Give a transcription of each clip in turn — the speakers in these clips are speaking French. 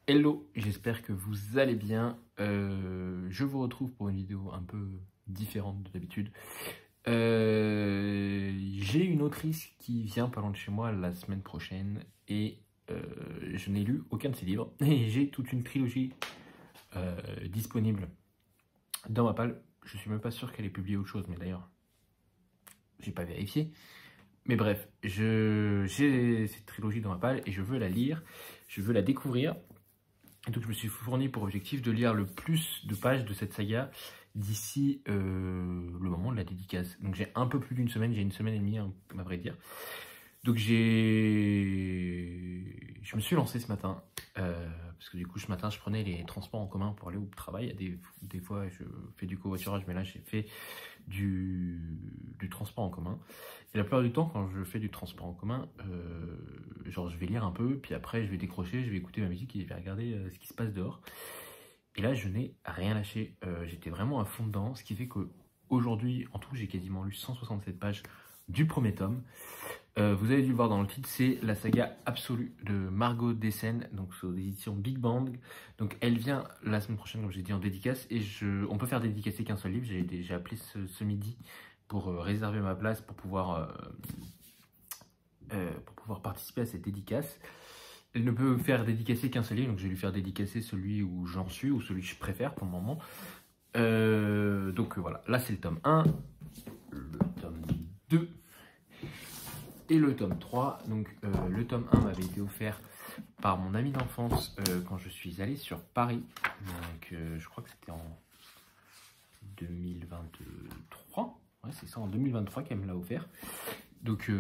Hello, j'espère que vous allez bien. Je vous retrouve pour une vidéo un peu différente de d'habitude. J'ai une autrice qui vient pas loin de chez moi la semaine prochaine et je n'ai lu aucun de ses livres. Et j'ai toute une trilogie disponible dans ma palle. Je suis même pas sûr qu'elle ait publié autre chose, mais d'ailleurs, j'ai pas vérifié. Mais bref, j'ai cette trilogie dans ma palle et je veux la lire, je veux la découvrir. Et donc je me suis fourni pour objectif de lire le plus de pages de cette saga d'ici le moment de la dédicace. Donc j'ai un peu plus d'une semaine, j'ai une semaine et demie à vrai dire. Donc je me suis lancé ce matin, parce que du coup ce matin je prenais les transports en commun pour aller au travail. Des fois je fais du covoiturage, mais là j'ai fait du transport en commun. Et la plupart du temps quand je fais du transport en commun, genre je vais lire un peu, puis après je vais décrocher, je vais écouter ma musique et je vais regarder ce qui se passe dehors. Et là je n'ai rien lâché, j'étais vraiment à fond dedans, ce qui fait qu'aujourd'hui en tout j'ai quasiment lu 167 pages du premier tome. Vous avez dû le voir dans le titre, c'est la saga absolue de Margot Dessen, donc c'est aux éditions Big Bang. Donc elle vient la semaine prochaine, comme j'ai dit, en dédicace, et on peut faire dédicacer qu'un seul livre. J'ai appelé ce midi pour réserver ma place pour pouvoir participer à cette dédicace. Elle ne peut faire dédicacer qu'un seul livre, donc je vais lui faire dédicacer celui où j'en suis, ou celui que je préfère pour le moment. Donc voilà, là c'est le tome 1, le tome 2, et le tome 3, donc le tome 1 m'avait été offert par mon ami d'enfance quand je suis allé sur Paris. Donc je crois que c'était en 2023. Ouais, c'est ça, en 2023 qu'elle me l'a offert. Donc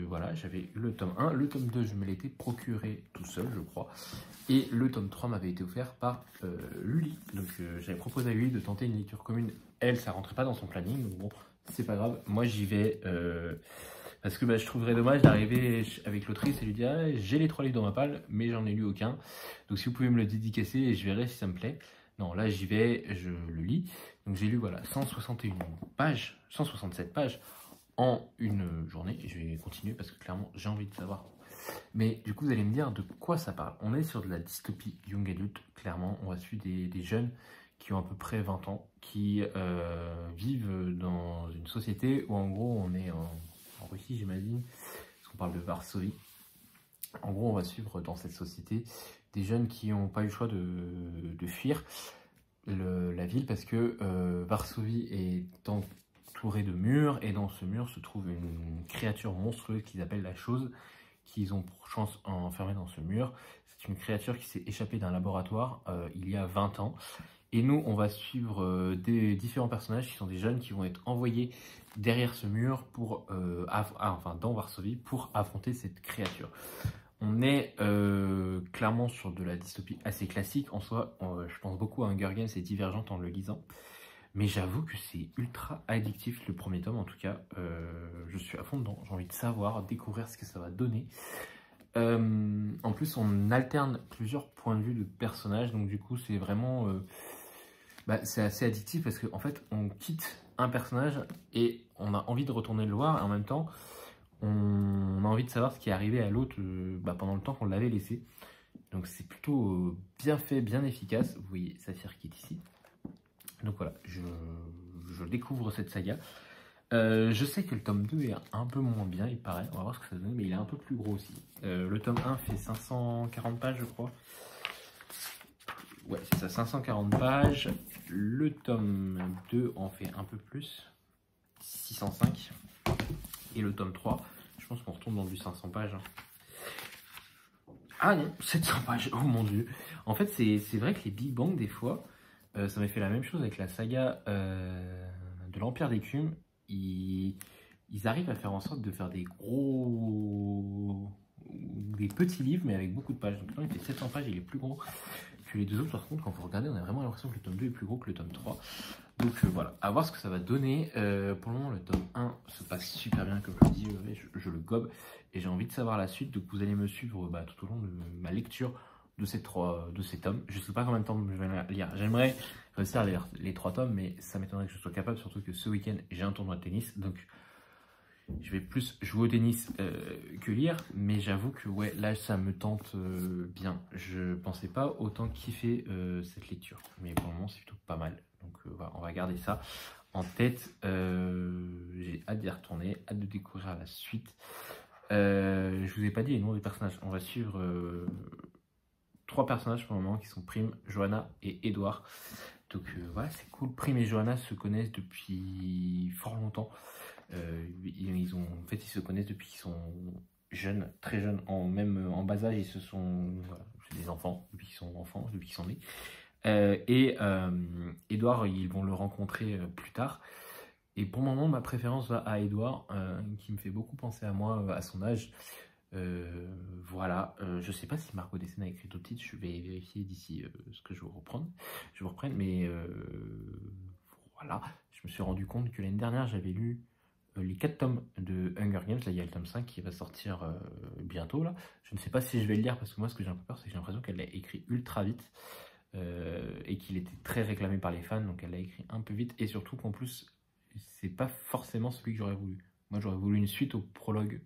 voilà, j'avais le tome 1. Le tome 2, je me l'étais procuré tout seul, je crois. Et le tome 3 m'avait été offert par Luli. Donc j'avais proposé à Luli de tenter une lecture commune. Elle, ça rentrait pas dans son planning. Donc bon, c'est pas grave. Moi, j'y vais. Parce que je trouverais dommage d'arriver avec l'autrice et lui dire ah, j'ai les 3 livres dans ma palle, mais j'en ai lu aucun. Donc si vous pouvez me le dédicacer, je verrai si ça me plaît. Non, là j'y vais, je le lis. Donc j'ai lu voilà 161 pages, 167 pages en une journée. Et je vais continuer parce que clairement j'ai envie de savoir. Mais du coup vous allez me dire de quoi ça parle. On est sur de la dystopie young adult, clairement. On va suivre des jeunes qui ont à peu près 20 ans, qui vivent dans une société où en gros on est en Russie, j'imagine, parce qu'on parle de Varsovie. En gros, on va suivre dans cette société des jeunes qui n'ont pas eu le choix de fuir la ville parce que Varsovie est entourée de murs et dans ce mur se trouve une créature monstrueuse qu'ils appellent la chose, qu'ils ont pour chance enfermée dans ce mur. C'est une créature qui s'est échappée d'un laboratoire il y a 20 ans. Et nous, on va suivre des différents personnages qui sont des jeunes qui vont être envoyés derrière ce mur pour, dans Varsovie pour affronter cette créature. On est clairement sur de la dystopie assez classique. En soi, je pense beaucoup à Hunger Games et Divergente en le lisant. Mais j'avoue que c'est ultra addictif, le premier tome en tout cas. Je suis à fond dedans, j'ai envie de savoir, découvrir ce que ça va donner. En plus, on alterne plusieurs points de vue de personnages, donc du coup, c'est vraiment... c'est assez addictif parce qu'en fait, on quitte un personnage et on a envie de retourner le voir, et en même temps, on a envie de savoir ce qui est arrivé à l'autre pendant le temps qu'on l'avait laissé. Donc c'est plutôt bien fait, bien efficace. Vous voyez Saphir qui est ici. Donc voilà, je découvre cette saga. Je sais que le tome 2 est un peu moins bien, il paraît. On va voir ce que ça donne, mais il est un peu plus gros aussi. Le tome 1 fait 540 pages, je crois. Ouais, c'est ça, 540 pages. Le tome 2 en fait un peu plus, 605. Et le tome 3, je pense qu'on retourne dans du 500 pages. Ah non, 700 pages, oh mon dieu. En fait, c'est vrai que les Big Bang, des fois, ça m'a fait la même chose avec la saga de l'Empire d'Écume. Ils arrivent à faire en sorte de faire des petits livres, mais avec beaucoup de pages. Donc là, il fait 700 pages, il est plus gros que les deux autres. Par contre, quand vous regardez, on a vraiment l'impression que le tome 2 est plus gros que le tome 3. Donc voilà, à voir ce que ça va donner. Pour le moment, le tome 1 se passe super bien, comme je vous dis, je le gobe. Et j'ai envie de savoir la suite, donc vous allez me suivre tout au long de ma lecture de ces tomes. Je ne sais pas combien de temps je vais lire. J'aimerais réussir à lire les 3 tomes, mais ça m'étonnerait que je sois capable, surtout que ce week-end, j'ai un tournoi de tennis. Donc je vais plus jouer au tennis que lire, mais j'avoue que ouais, là ça me tente bien. Je pensais pas autant kiffer cette lecture, mais pour le moment c'est plutôt pas mal. Donc voilà, on va garder ça en tête. J'ai hâte d'y retourner, hâte de découvrir la suite. Je vous ai pas dit les noms des personnages. On va suivre 3 personnages pour le moment qui sont Prime, Johanna et Edouard. Donc voilà, c'est cool. Prime et Johanna se connaissent depuis fort longtemps. Ils se connaissent depuis qu'ils sont jeunes, très jeunes, même en bas âge, ils se sont, voilà, c'est des enfants depuis qu'ils sont nés. Et Edouard, ils vont le rencontrer plus tard. Et pour le moment, ma préférence va à Edouard, qui me fait beaucoup penser à moi à son âge. Voilà, je sais pas si Margot Desséna a écrit d'autres titres, je vais vérifier d'ici ce que je vais vous reprenne, mais voilà, je me suis rendu compte que l'année dernière j'avais lu les 4 tomes de Hunger Games. Là il y a le tome 5 qui va sortir bientôt là. Je ne sais pas si je vais le lire parce que moi ce que j'ai un peu peur c'est que j'ai l'impression qu'elle l'a écrit ultra vite et qu'il était très réclamé par les fans, donc elle l'a écrit un peu vite et surtout qu'en plus c'est pas forcément celui que j'aurais voulu. Moi j'aurais voulu une suite au prologue.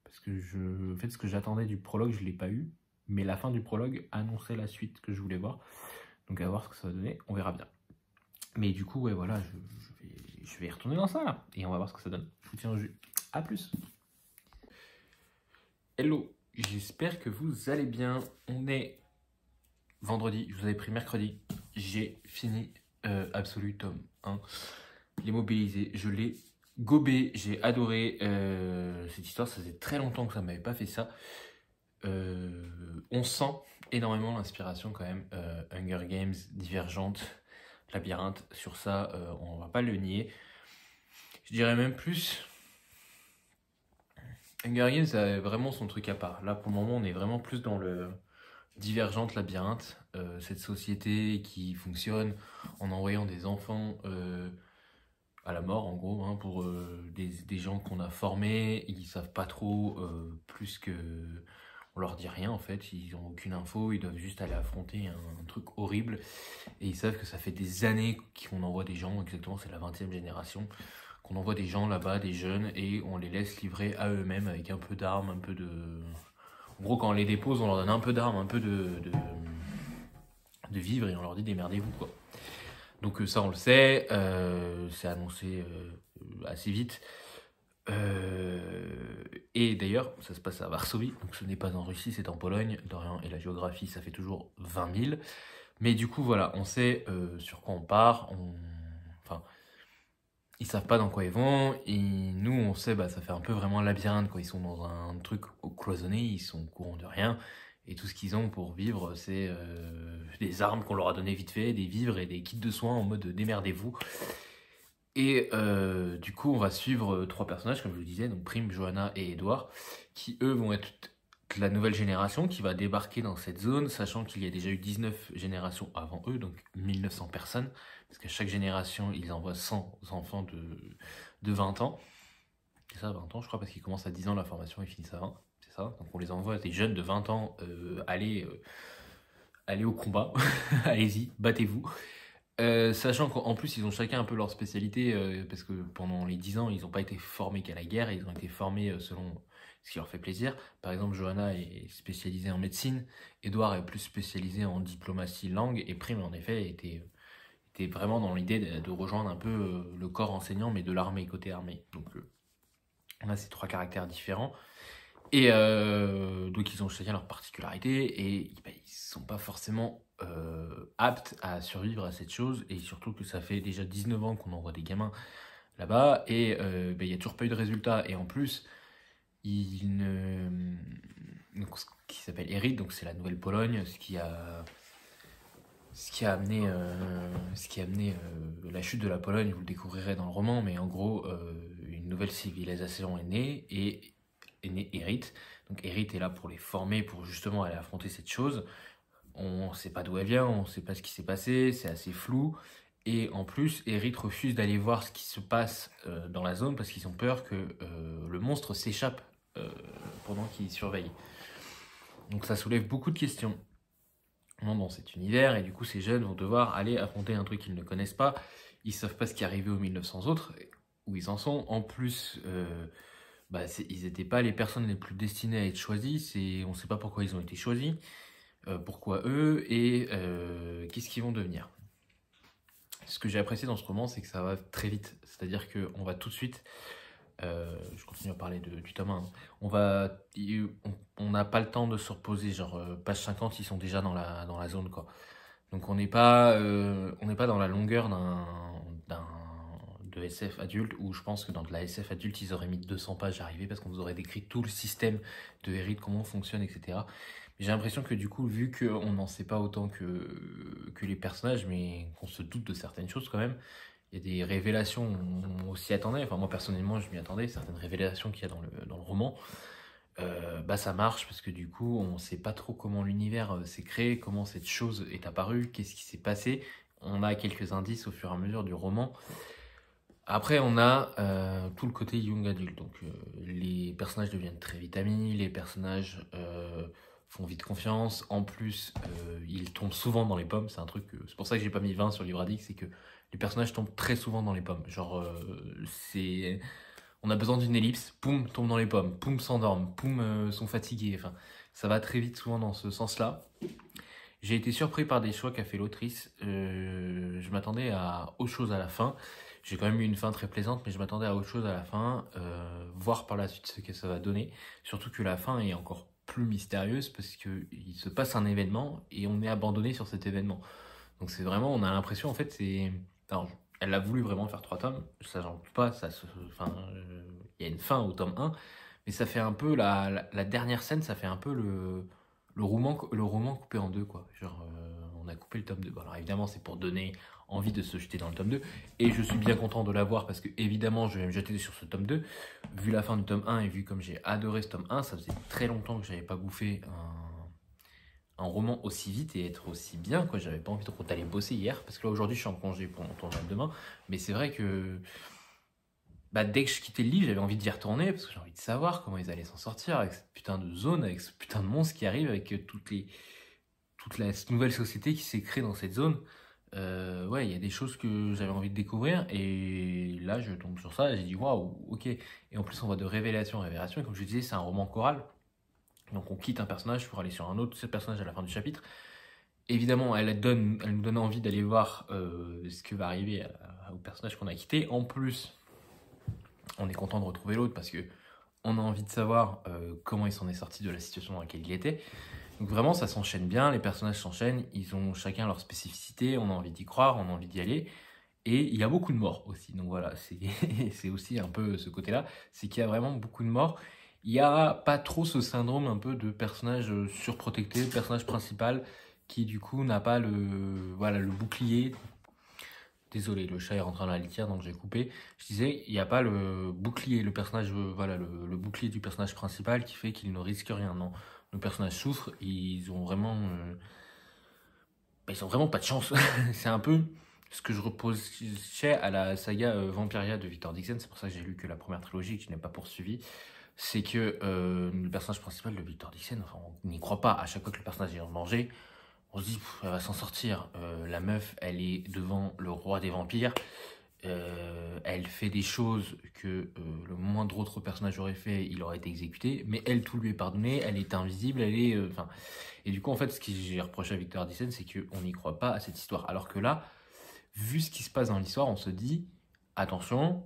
Parce que en fait, ce que j'attendais du prologue, je ne l'ai pas eu. Mais la fin du prologue annonçait la suite que je voulais voir. Donc à voir ce que ça va donner, on verra bien. Mais du coup, ouais, voilà, je vais y retourner dans ça là. Et on va voir ce que ça donne. Je vous tiens au jus. A plus. Hello, j'espère que vous allez bien. On est vendredi, je vous avais pris mercredi. J'ai fini Absolu tome 1. Les mobilisés, je l'ai gobé, j'ai adoré cette histoire, ça faisait très longtemps que ça ne m'avait pas fait ça. On sent énormément l'inspiration quand même, Hunger Games, Divergente, Labyrinthe, sur ça on va pas le nier. Je dirais même plus, Hunger Games a vraiment son truc à part. Là pour le moment on est vraiment plus dans le Divergente, Labyrinthe, cette société qui fonctionne en envoyant des enfants à la mort en gros, hein, pour des gens qu'on a formés, ils savent pas trop plus que... On leur dit rien en fait, ils ont aucune info, ils doivent juste aller affronter un truc horrible et ils savent que ça fait des années qu'on envoie des gens, exactement c'est la 20e génération, qu'on envoie des gens là-bas, des jeunes, et on les laisse livrer à eux-mêmes avec un peu d'armes, un peu de... En gros quand on les dépose on leur donne un peu d'armes, un peu de vivre et on leur dit démerdez-vous quoi. Donc ça on le sait, c'est annoncé assez vite. Et d'ailleurs, ça se passe à Varsovie, donc ce n'est pas en Russie, c'est en Pologne. Dorian et la géographie, ça fait toujours 20 000. Mais du coup, voilà, on sait sur quoi on part. Enfin, ils savent pas dans quoi ils vont. Et nous, on sait, bah, ça fait un peu vraiment un labyrinthe, quoi. Ils sont dans un truc cloisonné, ils sont au courant de rien. Et tout ce qu'ils ont pour vivre, c'est des armes qu'on leur a données vite fait, des vivres et des kits de soins en mode démerdez-vous. Et du coup, on va suivre 3 personnages, comme je vous disais, donc Prime, Johanna et Edouard, qui eux vont être la nouvelle génération qui va débarquer dans cette zone, sachant qu'il y a déjà eu 19 générations avant eux, donc 1900 personnes, parce qu'à chaque génération, ils envoient 100 enfants de 20 ans. C'est ça, 20 ans, je crois, parce qu'ils commencent à 10 ans la formation et finissent à 20. C'est ça, donc on les envoie, des jeunes de 20 ans, allez au combat, allez-y, battez-vous. Sachant qu'en plus ils ont chacun un peu leur spécialité parce que pendant les 10 ans ils n'ont pas été formés qu'à la guerre, ils ont été formés selon ce qui leur fait plaisir. Par exemple Johanna est spécialisée en médecine, Edouard est plus spécialisé en diplomatie langue et Prime en effet était vraiment dans l'idée de rejoindre un peu le corps enseignant mais de l'armée, côté armée. Donc on a ces 3 caractères différents. Et donc ils ont chacun leur particularité et bah, ils sont pas forcément aptes à survivre à cette chose, et surtout que ça fait déjà 19 ans qu'on envoie des gamins là-bas et bah, il n'y a toujours pas eu de résultat, et en plus donc, ce qui s'appelle Erit, donc c'est la Nouvelle-Pologne, ce qui a amené la chute de la Pologne, vous le découvrirez dans le roman, mais en gros une nouvelle civilisation est née et est né Erit. Donc Erit est là pour les former, pour justement aller affronter cette chose. On ne sait pas d'où elle vient, on ne sait pas ce qui s'est passé, c'est assez flou. Et en plus, Erit refuse d'aller voir ce qui se passe dans la zone parce qu'ils ont peur que le monstre s'échappe pendant qu'ils surveillent. Donc ça soulève beaucoup de questions dans cet univers, et du coup ces jeunes vont devoir aller affronter un truc qu'ils ne connaissent pas. Ils ne savent pas ce qui est arrivé aux 1900 autres, où ils en sont. En plus, bah, ils n'étaient pas les personnes les plus destinées à être choisis. On ne sait pas pourquoi ils ont été choisis, pourquoi eux, et qu'est-ce qu'ils vont devenir. Ce que j'ai apprécié dans ce roman, c'est que ça va très vite. C'est-à-dire qu'on va tout de suite... je continue à parler du tome 1. On n'a pas le temps de se reposer. Genre, page 50, ils sont déjà dans la zone, quoi. Donc on n'est pas dans la longueur de SF adulte, où je pense que dans de la SF adulte, ils auraient mis 200 pages à arriver parce qu'on nous aurait décrit tout le système de Hérite, comment on fonctionne, etc. Mais j'ai l'impression que du coup, vu qu'on n'en sait pas autant que les personnages, mais qu'on se doute de certaines choses quand même, il y a des révélations, on s'y attendait. Enfin, moi personnellement, je m'y attendais, certaines révélations qu'il y a dans le roman. Bah ça marche parce que du coup on sait pas trop comment l'univers s'est créé, comment cette chose est apparue, qu'est-ce qui s'est passé. On a quelques indices au fur et à mesure du roman. Après on a tout le côté young adulte, donc les personnages deviennent très vite amis, les personnages font vite confiance, en plus ils tombent souvent dans les pommes, c'est un truc, c'est pour ça que j'ai pas mis 20 sur Livre Addict, c'est que les personnages tombent très souvent dans les pommes, genre c'est... On a besoin d'une ellipse, poum, tombe dans les pommes, poum, s'endorment, poum, sont fatigués. Enfin, ça va très vite souvent dans ce sens-là. J'ai été surpris par des choix qu'a fait l'autrice. Je m'attendais à autre chose à la fin. J'ai quand même eu une fin très plaisante, mais je m'attendais à autre chose à la fin. Voir par la suite ce que ça va donner. Surtout que la fin est encore plus mystérieuse parce qu'il se passe un événement et on est abandonné sur cet événement. Donc c'est vraiment, on a l'impression, en fait, c'est... Alors, elle a voulu vraiment faire 3 tomes, ça j'en doute pas, il y a une fin au tome 1, mais ça fait un peu, la dernière scène, ça fait un peu le roman coupé en deux, quoi. Genre, on a coupé le tome 2. Bon, alors évidemment, c'est pour donner envie de se jeter dans le tome 2, et je suis bien content de l'avoir, parce que évidemment, je vais me jeter sur ce tome 2, vu la fin du tome 1, et vu comme j'ai adoré ce tome 1, ça faisait très longtemps que j'avais pas bouffé un roman aussi vite et être aussi bien, quoi. J'avais pas envie d'aller bosser hier, parce que là aujourd'hui je suis en congé pour mon tournage demain, mais c'est vrai que bah, dès que je quittais le livre, j'avais envie d'y retourner, parce que j'ai envie de savoir comment ils allaient s'en sortir avec cette putain de zone, avec ce putain de monstre qui arrive, avec toute la nouvelle société qui s'est créée dans cette zone. Ouais, il y a des choses que j'avais envie de découvrir, et là je tombe sur ça, et j'ai dit waouh, ok. Et en plus on va de révélation en révélation, et comme je disais, c'est un roman choral. Donc on quitte un personnage pour aller sur un autre, ce personnage à la fin du chapitre. Évidemment, elle nous donne envie d'aller voir ce que va arriver au personnage qu'on a quitté. En plus, on est content de retrouver l'autre parce que on a envie de savoir comment il s'en est sorti de la situation dans laquelle il était. Donc vraiment, ça s'enchaîne bien, les personnages s'enchaînent, ils ont chacun leur spécificité, on a envie d'y croire, on a envie d'y aller. Et il y a beaucoup de morts aussi. Donc voilà, c'est aussi un peu ce côté-là, c'est qu'il y a vraiment beaucoup de morts. Il n'y a pas trop ce syndrome un peu de personnage surprotecté, personnage principal qui du coup n'a pas le bouclier. Désolé, le chat est rentré dans la litière donc j'ai coupé. Je disais, il n'y a pas le bouclier, le personnage, le bouclier du personnage principal qui fait qu'il ne risque rien. Non, le personnage souffre, ils ont vraiment pas de chance. C'est un peu ce que je reprochais à la saga Vampiria de Victor Dixon. C'est pour ça que j'ai lu que la première trilogie que je n'ai pas poursuivie. C'est que le personnage principal de Victor Dixon, enfin, on n'y croit pas. À chaque fois que le personnage est en danger, on se dit, elle va s'en sortir. La meuf, elle est devant le roi des vampires. Elle fait des choses que le moindre autre personnage aurait fait, il aurait été exécuté. Mais elle, tout lui est pardonné. Elle est invisible. Elle est, et du coup, en fait, ce que j'ai reproché à Victor Dixon, c'est qu'on n'y croit pas à cette histoire. Alors que là, vu ce qui se passe dans l'histoire, on se dit, attention,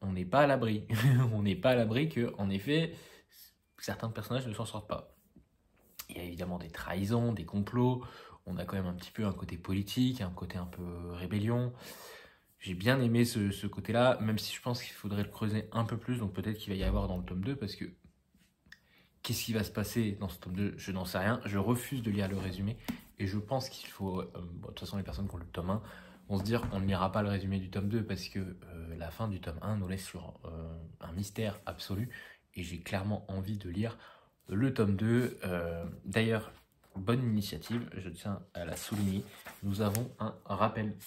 on n'est pas à l'abri. On n'est pas à l'abri que, en effet, certains personnages ne s'en sortent pas. Il y a évidemment des trahisons, des complots. On a quand même un petit peu un côté politique, un côté un peu rébellion. J'ai bien aimé ce côté-là, même si je pense qu'il faudrait le creuser un peu plus. Donc peut-être qu'il va y avoir dans le tome 2, parce que qu'est-ce qui va se passer dans ce tome 2? Je n'en sais rien. Je refuse de lire le résumé. Et je pense qu'il faut... de toute façon, les personnes qui ont le tome 1 vont se dire on ne lira pas le résumé du tome 2 parce que la fin du tome 1 nous laisse sur un mystère absolu. Et j'ai clairement envie de lire le tome 2. D'ailleurs, bonne initiative, je tiens à la souligner. Nous avons un rappel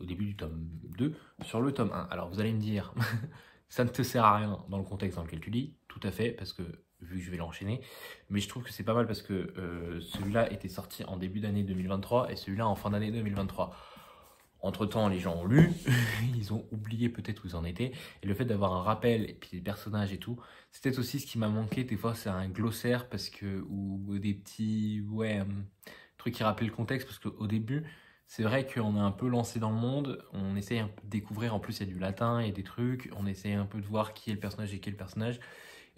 au début du tome 2 sur le tome 1. Alors vous allez me dire, ça ne te sert à rien dans le contexte dans lequel tu lis. Tout à fait, parce que vu que je vais l'enchaîner. Mais je trouve que c'est pas mal parce que celui-là était sorti en début d'année 2023 et celui-là en fin d'année 2023. Entre-temps, les gens ont lu, ils ont oublié peut-être où ils en étaient. Et le fait d'avoir un rappel, et puis des personnages et tout, c'est peut-être aussi ce qui m'a manqué. Des fois, c'est un glossaire parce que, ou des petits trucs qui rappellent le contexte. Parce qu'au début, c'est vrai qu'on est un peu lancé dans le monde. On essaye un peu de découvrir. En plus, il y a du latin, il y a des trucs. On essaye un peu de voir qui est le personnage et qui est le personnage.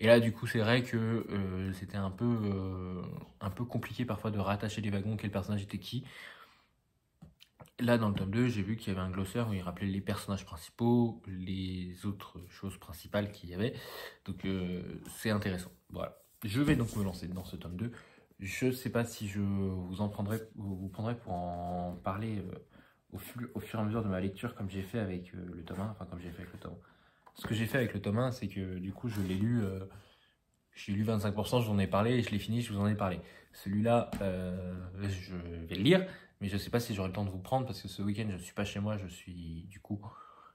Et là, du coup, c'est vrai que c'était un peu compliqué parfois de rattacher les wagons, quel personnage était qui. Là, dans le tome 2, j'ai vu qu'il y avait un glossaire où il rappelait les personnages principaux, les autres choses principales qu'il y avait. Donc, c'est intéressant. Voilà. Je vais donc me lancer dans ce tome 2. Je ne sais pas si je vous prendrai pour en parler au fur et à mesure de ma lecture, comme j'ai fait avec le tome 1. Enfin, comme j'ai fait avec le tome 1. Ce que j'ai fait avec le tome 1, c'est que du coup, j'ai lu 25%, je vous en ai parlé, et je l'ai fini, je vous en ai parlé. Celui-là, je vais le lire, mais je ne sais pas si j'aurai le temps de vous prendre, parce que ce week-end, je ne suis pas chez moi, je suis du coup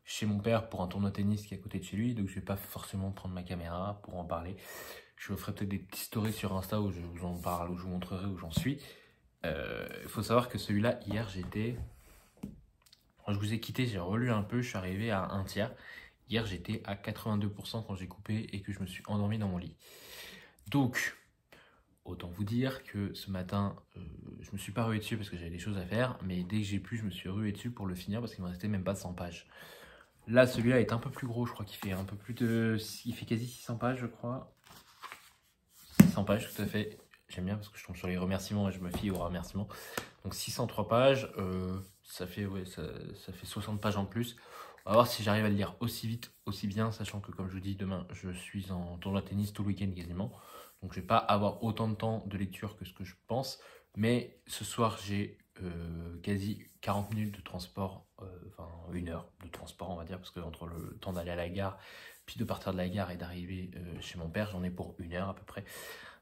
chez mon père pour un tournoi de tennis qui est à côté de chez lui, donc je ne vais pas forcément prendre ma caméra pour en parler. Je vous ferai peut-être des petites stories sur Insta où je vous en parle, où je vous montrerai où j'en suis. Il faut savoir que celui-là, hier, quand je vous ai quitté, j'ai relu un peu, je suis arrivé à un tiers. Hier, j'étais à 82% quand j'ai coupé et que je me suis endormi dans mon lit. Donc, autant vous dire que ce matin, je me suis pas rué dessus parce que j'avais des choses à faire, mais dès que j'ai pu, je me suis rué dessus pour le finir parce qu'il me restait même pas 100 pages. Là, celui-là est un peu plus gros, je crois qu'il fait un peu plus de... Il fait quasi 600 pages, je crois. 600 pages, tout à fait. J'aime bien parce que je tombe sur les remerciements et je me fie aux remerciements. Donc 603 pages, ça fait 60 pages en plus. On va voir si j'arrive à le lire aussi vite, aussi bien, sachant que comme je vous dis, demain, je suis en tournoi de tennis tout le week-end quasiment. Donc je ne vais pas avoir autant de temps de lecture que ce que je pense. Mais ce soir, j'ai quasi 40 minutes de transport, enfin 1 heure de transport on va dire, parce que entre le temps d'aller à la gare, puis de partir de la gare et d'arriver chez mon père, j'en ai pour 1 heure à peu près.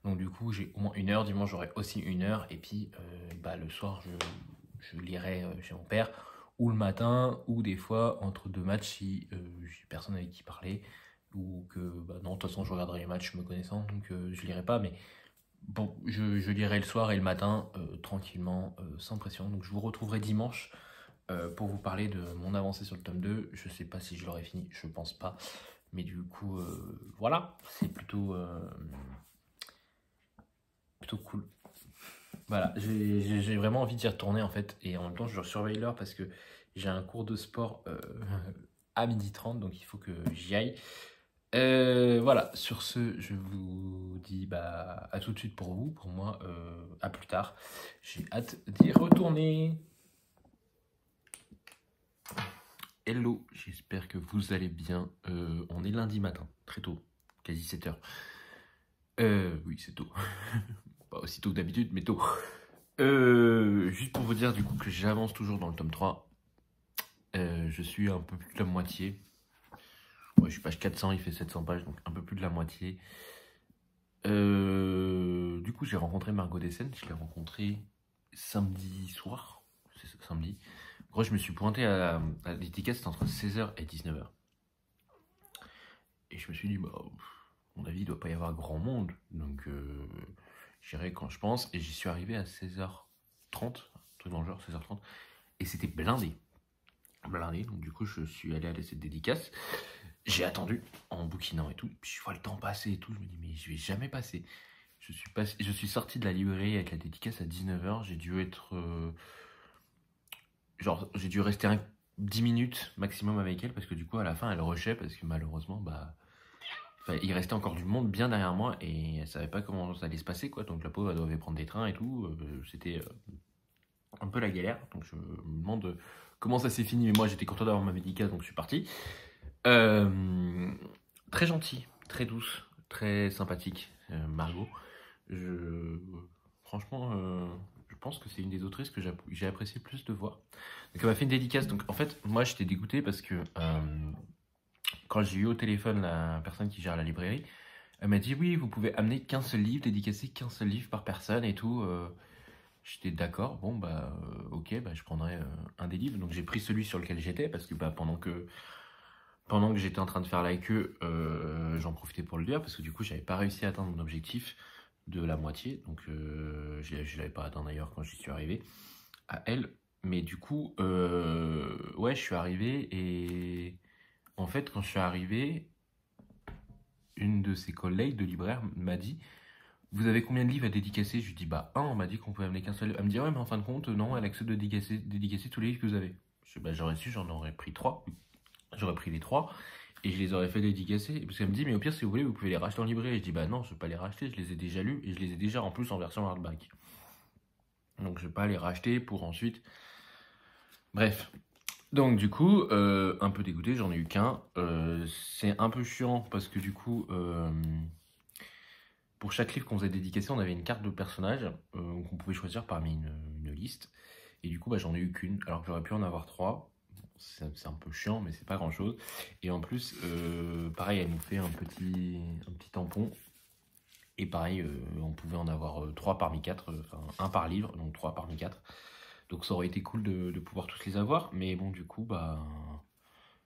Donc du coup, j'ai au moins 1 heure, dimanche j'aurai aussi 1 heure, et puis le soir, je lirai chez mon père, ou le matin, ou des fois entre deux matchs si j'ai personne avec qui parler, ou que non, de toute façon je regarderai les matchs me connaissant, donc je lirai pas, mais bon, je lirai le soir et le matin tranquillement, sans pression. Donc je vous retrouverai dimanche pour vous parler de mon avancée sur le tome 2. Je sais pas si je l'aurai fini, je pense pas, mais du coup voilà, c'est plutôt cool. Voilà, j'ai vraiment envie d'y retourner en fait, et en même temps je surveille l'heure parce que j'ai un cours de sport à 12h30, donc il faut que j'y aille. Voilà, sur ce, je vous dis à tout de suite pour vous, pour moi, à plus tard. J'ai hâte d'y retourner. Hello, j'espère que vous allez bien. On est lundi matin, très tôt, quasi 7h. Oui, c'est tôt. Pas aussi tôt que d'habitude, mais tôt. Juste pour vous dire du coup que j'avance toujours dans le tome 3. Je suis un peu plus de la moitié. Ouais, je suis page 400, il fait 700 pages, donc un peu plus de la moitié. Du coup, j'ai rencontré Margot Dessen. Je l'ai rencontrée samedi soir. C'est ça, samedi. En gros, je me suis pointé à la dédicace, c'était entre 16h et 19h. Et je me suis dit, à mon avis, il ne doit pas y avoir grand monde. Donc, j'irai quand je pense. Et j'y suis arrivé à 16h30, truc dans le genre, 16h30. Et c'était blindé. Blindé. Donc, du coup, je suis allé à cette dédicace. J'ai attendu en bouquinant et tout. Puis je vois le temps passer et tout. Je me dis, mais je vais jamais passer. Je suis sorti de la librairie avec la dédicace à 19h. J'ai dû être. J'ai dû rester 10 minutes maximum avec elle. Parce que du coup, à la fin, elle rushait. Parce que malheureusement, il restait encore du monde bien derrière moi. Et elle savait pas comment ça allait se passer, quoi. Donc la pauvre, elle devait prendre des trains et tout. C'était un peu la galère. Donc je me demande comment ça s'est fini. Mais moi, j'étais content d'avoir ma dédicace. Donc je suis parti. Très gentille, très douce, très sympathique, Margot. Franchement, je pense que c'est une des autrices que j'ai apprécié plus de voir. Donc elle m'a fait une dédicace. Donc en fait, moi j'étais dégoûté parce que quand j'ai eu au téléphone la personne qui gère la librairie, elle m'a dit oui, vous pouvez amener qu'un seul livre, dédicacer qu'un seul livre par personne et tout. J'étais d'accord, bon ok, je prendrai un des livres. Donc j'ai pris celui sur lequel j'étais parce que pendant que j'étais en train de faire la queue, j'en profitais pour le lire parce que du coup, j'avais pas réussi à atteindre mon objectif de la moitié. Donc, je l'avais pas atteint d'ailleurs quand j'y suis arrivé. À elle, Mais du coup, ouais, je suis arrivé et en fait, quand je suis arrivé, une de ses collègues de libraire m'a dit: vous avez combien de livres à dédicacer? Je lui dis: bah, un, on m'a dit qu'on pouvait amener qu'un seul. Elle me dit: ouais, mais en fin de compte, non, elle accepte de dédicacer tous les livres que vous avez. Je dis: bah, j'aurais su, j'en aurais pris 3. J'aurais pris les 3 et je les aurais fait dédicacer. Parce qu'elle me dit: mais au pire, si vous voulez, vous pouvez les racheter en librairie. Je dis: bah, non, je ne vais pas les racheter, je les ai déjà lus et je les ai déjà en plus en version hardback. Donc, je ne vais pas les racheter pour ensuite. Bref. Donc, du coup, un peu dégoûté, j'en ai eu qu'un. C'est un peu chiant parce que du coup. Pour chaque livre qu'on faisait dédicacer, on avait une carte de personnage qu'on pouvait choisir parmi une liste. Et du coup, bah, j'en ai eu qu'une, alors que j'aurais pu en avoir 3. C'est un peu chiant, mais c'est pas grand chose. Et en plus, pareil, elle nous fait un petit tampon. Et pareil, on pouvait en avoir 3 parmi 4, enfin 1 par livre, donc 3 parmi 4. Donc ça aurait été cool de pouvoir tous les avoir. Mais bon, du coup, bah,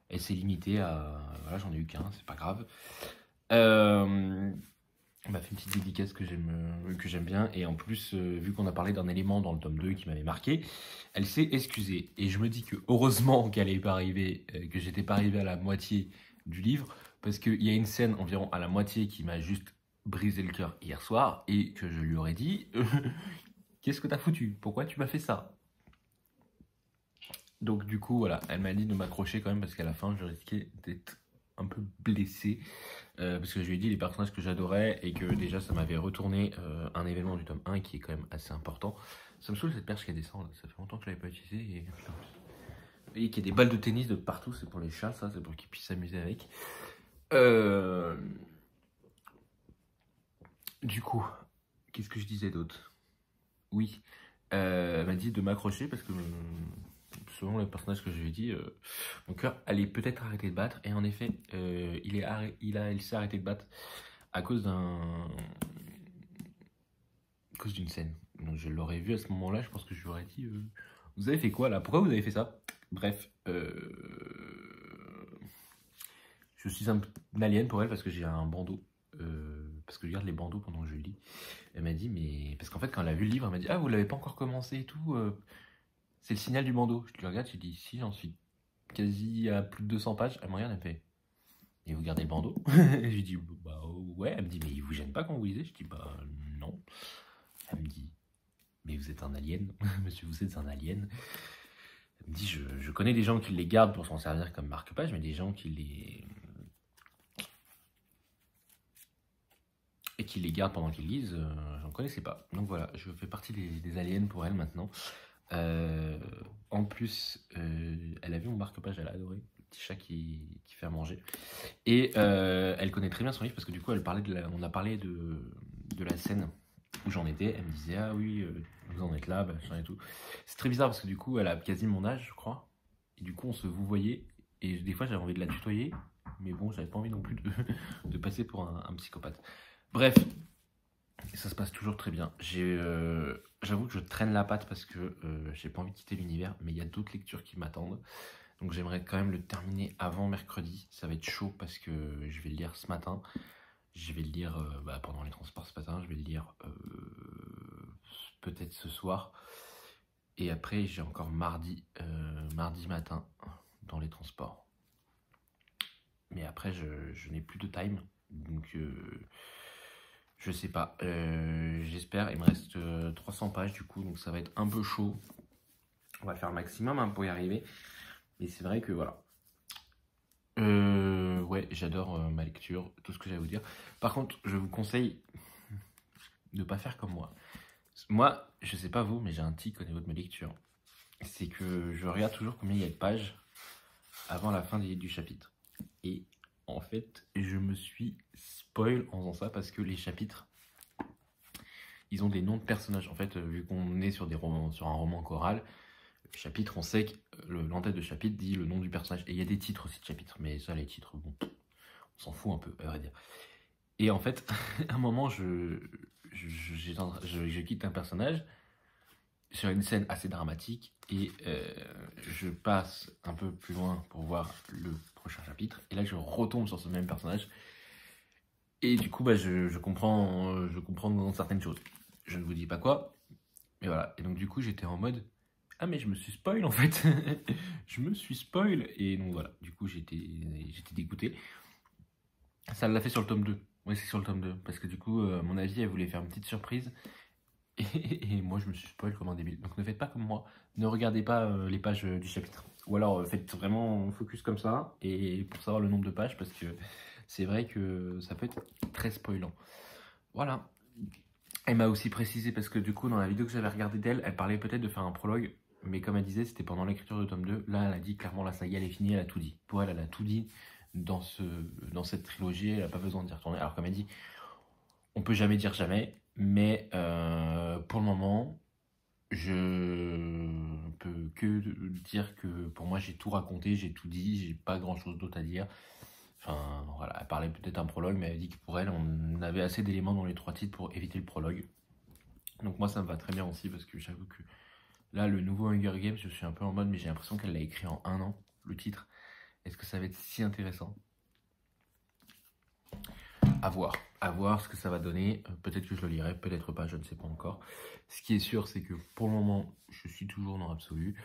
elle s'est limitée à. Voilà, j'en ai eu qu'un, c'est pas grave. Elle m'a fait une petite dédicace que j'aime bien. Et en plus, vu qu'on a parlé d'un élément dans le tome 2 qui m'avait marqué, elle s'est excusée. Et je me dis que heureusement qu'elle n'est pas arrivée, que j'étais pas arrivé à la moitié du livre, parce qu'il y a une scène environ à la moitié qui m'a juste brisé le cœur hier soir, et que je lui aurais dit: qu'est-ce que t'as foutu? Pourquoi tu m'as fait ça? Donc du coup, voilà, elle m'a dit de m'accrocher quand même, parce qu'à la fin, je risquais d'être un peu blessé. Parce que je lui ai dit les personnages que j'adorais et que déjà ça m'avait retourné un événement du tome 1 qui est quand même assez important. Ça me saoule cette perche qui descend, là. Ça fait longtemps que je l'avais pas utilisée. Et qu'il y a des balles de tennis de partout, c'est pour les chats, ça, c'est pour qu'ils puissent s'amuser avec. Du coup, qu'est-ce que je disais d'autre? Oui, elle m'a dit de m'accrocher parce que selon les personnages que je lui ai dit, mon cœur allait peut-être arrêter de battre. Et en effet, il s'est arrêté de battre à cause d'une scène. Donc je l'aurais vu à ce moment-là, je pense que je lui aurais dit: vous avez fait quoi là? Pourquoi vous avez fait ça? Bref, je suis un alien pour elle parce que j'ai un bandeau. Parce que je garde les bandeaux pendant que je lis. Elle m'a dit: mais. Parce qu'en fait, quand elle a vu le livre, elle m'a dit: ah, vous l'avez pas encore commencé et tout. C'est le signal du bandeau. Je lui regarde, je lui dis: si, j'en suis quasi à plus de 200 pages. Elle me regarde, elle me fait: et vous gardez le bandeau? Et je lui dis: bah ouais. Elle me dit: mais il vous gêne pas quand vous lisez? Je dis: bah non. Elle me dit: mais vous êtes un alien, monsieur, vous êtes un alien. Elle me dit: je connais des gens qui les gardent pour s'en servir comme marque-page, mais des gens qui les gardent pendant qu'ils lisent, j'en connaissais pas. Donc voilà, je fais partie des aliens pour elle maintenant. En plus, elle a vu mon marque-page, elle a adoré, le petit chat qui fait à manger. Et elle connaît très bien son livre parce que du coup, on a parlé de la scène où j'en étais. Elle me disait: ah oui, vous en êtes là, machin et tout. C'est très bizarre parce que du coup, elle a quasi mon âge, je crois. Et du coup, on se vous voyait. Et des fois, j'avais envie de la tutoyer. Mais bon, j'avais pas envie non plus de passer pour un psychopathe. Bref, ça se passe toujours très bien. J'avoue que je traîne la patte parce que j'ai pas envie de quitter l'univers, mais il y a d'autres lectures qui m'attendent. Donc j'aimerais quand même le terminer avant mercredi. Ça va être chaud parce que je vais le lire ce matin. Je vais le lire pendant les transports ce matin. Je vais le lire peut-être ce soir. Et après, j'ai encore mardi matin dans les transports. Mais après, je n'ai plus de time. Donc je sais pas, j'espère. Il me reste 300 pages du coup, donc ça va être un peu chaud. On va faire le maximum pour y arriver. Mais c'est vrai que voilà. Ouais, j'adore ma lecture, tout ce que j'ai à vous dire. Par contre, je vous conseille de ne pas faire comme moi. Moi, je sais pas vous, mais j'ai un tic au niveau de mes lectures. C'est que je regarde toujours combien il y a de pages avant la fin du chapitre. Et en fait, je me suis spoil en faisant ça parce que les chapitres, ils ont des noms de personnages. En fait, vu qu'on est sur un roman choral, le chapitre, on sait que l'entête de chapitre dit le nom du personnage. Et il y a des titres aussi de chapitres, mais ça, les titres, bon, on s'en fout un peu, à vrai dire. Et en fait, à un moment, je quitte un personnage sur une scène assez dramatique et je passe un peu plus loin pour voir le prochain chapitre. Et là, je retombe sur ce même personnage. Et du coup, je comprends dans certaines choses. Je ne vous dis pas quoi, mais voilà. Et donc, du coup, j'étais en mode: Ah mais je me suis spoil en fait. Je me suis spoil. Et donc voilà, du coup j'étais dégoûté. Ça l'a fait sur le tome 2. Oui, c'est sur le tome 2. Parce que du coup, à mon avis, elle voulait faire une petite surprise. Et moi, je me suis spoil comme un débile. Donc ne faites pas comme moi. Ne regardez pas les pages du chapitre. Ou alors faites vraiment focus comme ça. Et pour savoir le nombre de pages. Parce que c'est vrai que ça peut être très spoilant. Voilà. Elle m'a aussi précisé, parce que du coup, dans la vidéo que j'avais regardée d'elle, elle parlait peut-être de faire un prologue. Mais comme elle disait, c'était pendant l'écriture de tome 2. Là, elle a dit clairement, la saga, elle est finie, elle a tout dit. Pour elle, elle a tout dit dans cette trilogie. Elle n'a pas besoin d'y retourner. Alors, comme elle dit, on peut jamais dire jamais. Mais pour le moment, je peux que dire que pour moi, j'ai tout raconté, j'ai tout dit. J'ai pas grand-chose d'autre à dire. Enfin, voilà, elle parlait peut-être un prologue, mais elle a dit que pour elle, on avait assez d'éléments dans les 3 titres pour éviter le prologue. Donc moi, ça me va très bien aussi, parce que j'avoue que là, le nouveau Hunger Games, je suis un peu en mode, mais j'ai l'impression qu'elle l'a écrit en 1 an, le titre. Est-ce que ça va être si intéressant? À voir ce que ça va donner. Peut-être que je le lirai, peut-être pas, je ne sais pas encore. Ce qui est sûr, c'est que pour le moment, je suis toujours dans l'absolu.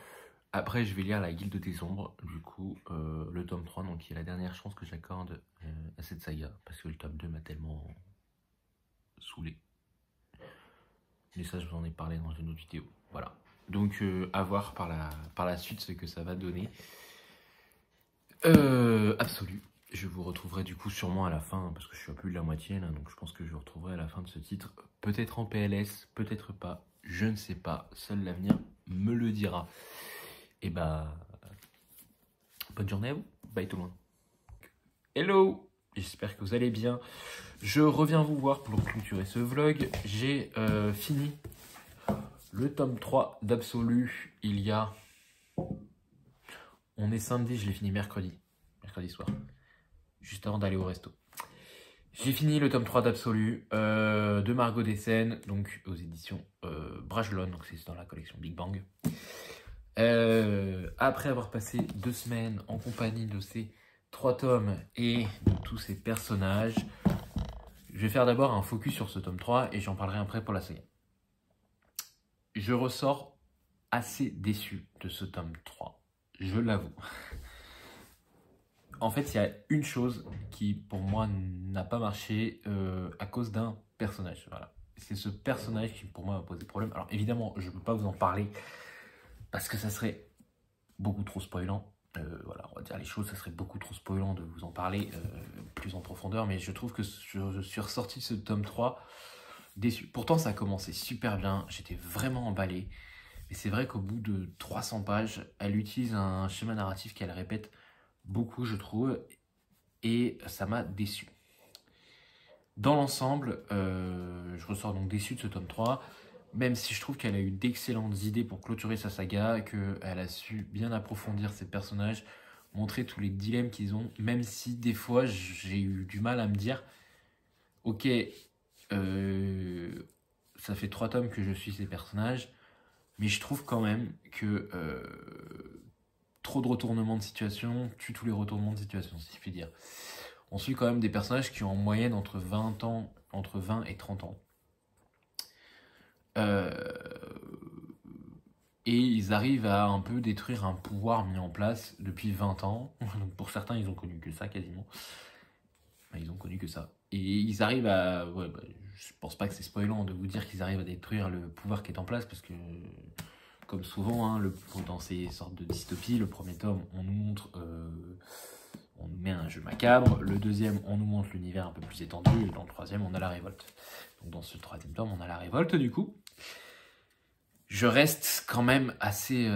Après, je vais lire La Guilde des Ombres, du coup, le tome 3, donc qui est la dernière chance que j'accorde à cette saga, parce que le tome 2 m'a tellement saoulé. Mais ça, je vous en ai parlé dans une autre vidéo. Voilà. Donc, à voir par la suite ce que ça va donner. Absolu. Je vous retrouverai du coup sûrement à la fin, parce que je suis à plus de la moitié là, donc je pense que je vous retrouverai à la fin de ce titre. Peut-être en PLS, peut-être pas, je ne sais pas. Seul l'avenir me le dira. Et bah, bonne journée à vous. Bye tout le monde. Hello, j'espère que vous allez bien. Je reviens vous voir pour clôturer ce vlog. J'ai fini le tome 3 d'Absolu il y a... On est samedi, je l'ai fini mercredi soir, juste avant d'aller au resto. J'ai fini le tome 3 d'Absolu de Margot Dessen, donc aux éditions Brajlon, donc c'est dans la collection Big Bang. Après avoir passé 2 semaines en compagnie de ces 3 tomes et de tous ces personnages, je vais faire d'abord un focus sur ce tome 3 et j'en parlerai après pour la saga. Je ressors assez déçu de ce tome 3, je l'avoue. En fait, il y a une chose qui, pour moi, n'a pas marché à cause d'un personnage. Voilà. C'est ce personnage qui, pour moi, a posé problème. Alors, évidemment, je ne peux pas vous en parler parce que ça serait beaucoup trop spoilant. Voilà, on va dire les choses, ça serait beaucoup trop spoilant de vous en parler plus en profondeur. Mais je trouve que je suis ressorti de ce tome 3 déçu. Pourtant, ça a commencé super bien. J'étais vraiment emballé. Mais c'est vrai qu'au bout de 300 pages, elle utilise un schéma narratif qu'elle répète beaucoup, je trouve, et ça m'a déçu. Dans l'ensemble, je ressors donc déçu de ce tome 3, même si je trouve qu'elle a eu d'excellentes idées pour clôturer sa saga, qu'elle a su bien approfondir ses personnages, montrer tous les dilemmes qu'ils ont, même si des fois j'ai eu du mal à me dire, ok, ça fait 3 tomes que je suis ces personnages, mais je trouve quand même que trop de retournements de situation tue tous les retournements de situation, si je puis dire. On suit quand même des personnages qui ont en moyenne entre 20 et 30 ans. Et ils arrivent à un peu détruire un pouvoir mis en place depuis 20 ans. Donc pour certains, ils ont connu que ça quasiment. Enfin, ils ont connu que ça. Et ils arrivent à... Ouais, bah, je pense pas que c'est spoilant de vous dire qu'ils arrivent à détruire le pouvoir qui est en place, parce que, comme souvent, hein, dans ces sortes de dystopies, le premier tome, on nous montre... on nous met un jeu macabre, le deuxième, on nous montre l'univers un peu plus étendu, et dans le troisième, on a la révolte. Donc dans ce troisième tome, on a la révolte, du coup. Je reste quand même assez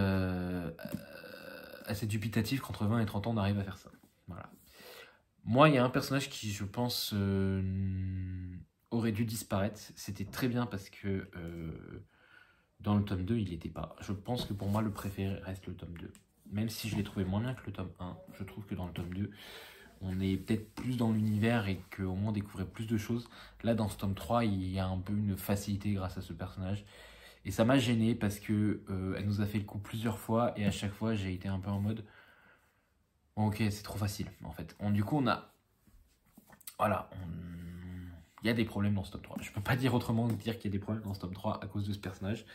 dubitatif qu'entre 20 et 30 ans, on arrive à faire ça. Voilà. Moi, il y a un personnage qui, je pense, aurait dû disparaître. C'était très bien parce que dans le tome 2, il n'était pas. Je pense que pour moi, le préféré reste le tome 2. Même si je l'ai trouvé moins bien que le tome 1, je trouve que dans le tome 2, on est peut-être plus dans l'univers et qu'au moins on découvrait plus de choses. Là, dans ce tome 3, il y a un peu une facilité grâce à ce personnage. Et ça m'a gêné parce que elle nous a fait le coup plusieurs fois et à chaque fois, j'ai été un peu en mode ok, c'est trop facile en fait. Du coup, on a... Voilà, il y a des problèmes dans ce tome 3. Je peux pas dire autrement que dire qu'il y a des problèmes dans ce tome 3 à cause de ce personnage.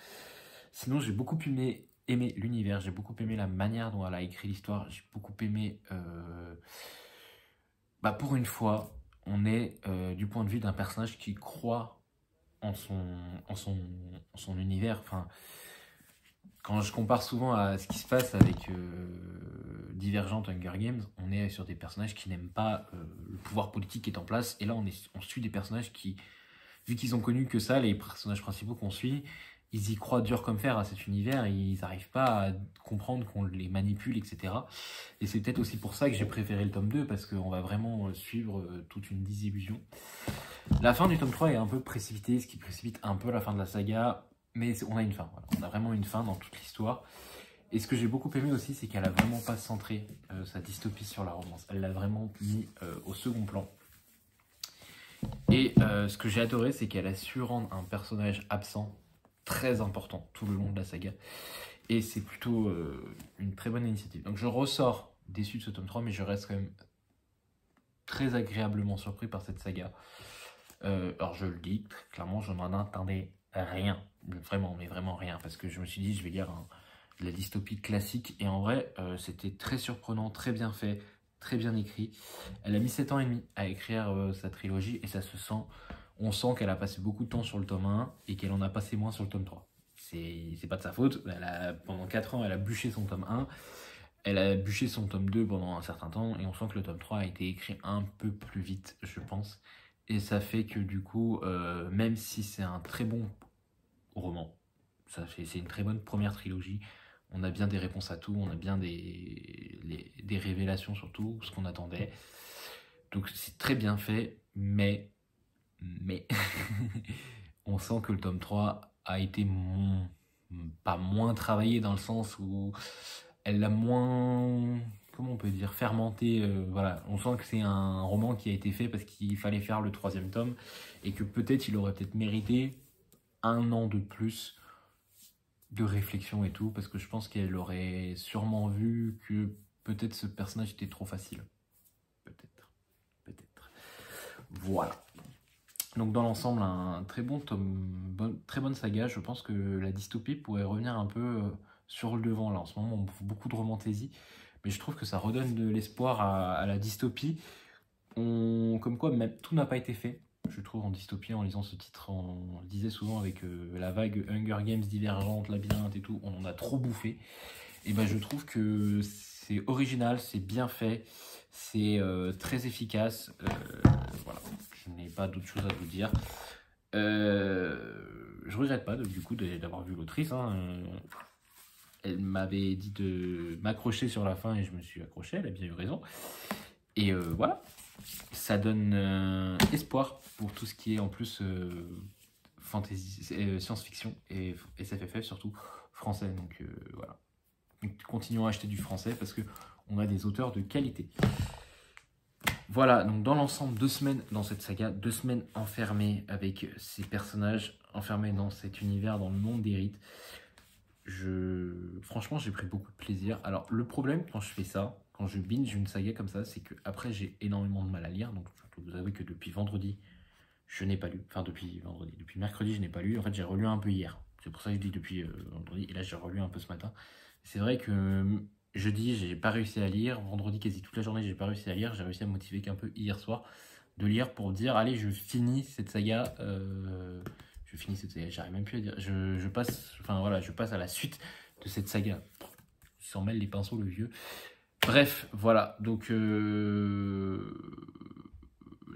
Sinon, j'ai beaucoup aimé aimé l'univers, j'ai beaucoup aimé la manière dont elle a écrit l'histoire, j'ai beaucoup aimé... pour une fois, on est du point de vue d'un personnage qui croit en son univers. Enfin, quand je compare souvent à ce qui se passe avec Divergent Hunger Games, on est sur des personnages qui n'aiment pas le pouvoir politique qui est en place. Et là, on suit des personnages qui, vu qu'ils ont connu que ça, les personnages principaux qu'on suit, ils y croient dur comme fer à cet univers, et ils n'arrivent pas à comprendre qu'on les manipule, etc. Et c'est peut-être aussi pour ça que j'ai préféré le tome 2, parce qu'on va vraiment suivre toute une disillusion. La fin du tome 3 est un peu précipitée, ce qui précipite un peu la fin de la saga, mais on a une fin, voilà. On a vraiment une fin dans toute l'histoire. Et ce que j'ai beaucoup aimé aussi, c'est qu'elle a vraiment pas centré sa dystopie sur la romance. Elle l'a vraiment mis au second plan. Et ce que j'ai adoré, c'est qu'elle a su rendre un personnage absent très important tout le long de la saga. Et c'est plutôt une très bonne initiative. Donc je ressors déçu de ce tome 3, mais je reste quand même très agréablement surpris par cette saga. Alors je le dis, clairement, je n'en attendais rien. Vraiment, mais vraiment rien. Parce que je me suis dit, je vais lire de la dystopie classique. Et en vrai, c'était très surprenant, très bien fait, très bien écrit. Elle a mis 7 ans et demi à écrire sa trilogie, et ça se sent. On sent qu'elle a passé beaucoup de temps sur le tome 1 et qu'elle en a passé moins sur le tome 3. C'est pas de sa faute. Pendant 4 ans, elle a bûché son tome 1. Elle a bûché son tome 2 pendant un certain temps. Et on sent que le tome 3 a été écrit un peu plus vite, je pense. Et ça fait que du coup, même si c'est un très bon roman, c'est une très bonne première trilogie. On a bien des réponses à tout. On a bien des révélations sur tout ce qu'on attendait. Donc c'est très bien fait, mais on sent que le tome 3 a été pas moins travaillé, dans le sens où elle l'a moins, comment on peut dire, fermenté. Voilà, on sent que c'est un roman qui a été fait parce qu'il fallait faire le 3e tome, et que peut-être il aurait peut-être mérité 1 an de plus de réflexion et tout, parce que je pense qu'elle aurait sûrement vu que peut-être ce personnage était trop facile. Peut-être. Voilà. Donc dans l'ensemble, un très bon tome, très bonne saga. Je pense que la dystopie pourrait revenir un peu sur le devant. Là, en ce moment, on fait beaucoup de romantaisie, mais je trouve que ça redonne de l'espoir à la dystopie. Comme quoi, même tout n'a pas été fait, je trouve, en dystopie. En lisant ce titre, on le disait souvent avec la vague Hunger Games, Divergente, Labyrinthe et tout, on en a trop bouffé. Et ben, je trouve que c'est original, c'est bien fait, c'est très efficace. Voilà, je n'ai pas d'autre chose à vous dire. Je regrette pas du coup d'avoir vu l'autrice. Elle m'avait dit de m'accrocher sur la fin, et je me suis accroché, elle a bien eu raison. Et voilà, ça donne espoir pour tout ce qui est en plus fantasy, science-fiction et SFFF, surtout français. Donc voilà. Donc, continuons à acheter du français parce qu'on a des auteurs de qualité. Voilà, donc dans l'ensemble, 2 semaines dans cette saga, 2 semaines enfermées avec ces personnages, enfermés dans cet univers, dans le monde des rites. Franchement, j'ai pris beaucoup de plaisir. Alors, le problème quand je fais ça, quand je binge une saga comme ça, c'est que après j'ai énormément de mal à lire. Donc, je dois vous avouer que depuis vendredi, je n'ai pas lu. Enfin, depuis mercredi, je n'ai pas lu. En fait, j'ai relu un peu hier. C'est pour ça que je dis depuis vendredi. Et là, j'ai relu un peu ce matin. C'est vrai que jeudi, j'ai pas réussi à lire. Vendredi, quasi toute la journée, j'ai pas réussi à lire. J'ai réussi à me motiver qu'un peu hier soir de lire pour dire, allez, je finis cette saga. J'arrive même plus à dire. Je passe à la suite de cette saga. Il s'en mêle les pinceaux, le vieux. Bref, voilà. Donc,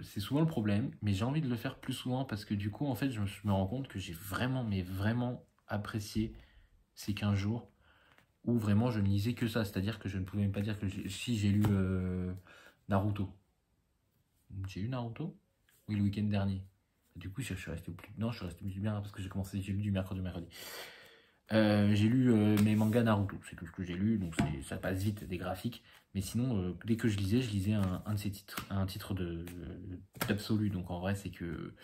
c'est souvent le problème. Mais j'ai envie de le faire plus souvent parce que du coup, en fait, je me rends compte que j'ai vraiment, mais vraiment apprécié ces 15 jours où vraiment je ne lisais que ça. C'est-à-dire que je ne pouvais même pas dire que si j'ai lu Naruto. J'ai lu Naruto? Oui, le week-end dernier. Du coup, je suis resté plus. Non, je suis resté bien parce que j'ai lu du mercredi au mercredi. J'ai lu mes mangas Naruto, c'est tout ce que j'ai lu, donc ça passe vite, des graphiques. Mais sinon, dès que je lisais un de ces titres, un titre d'absolu. Donc en vrai, c'est que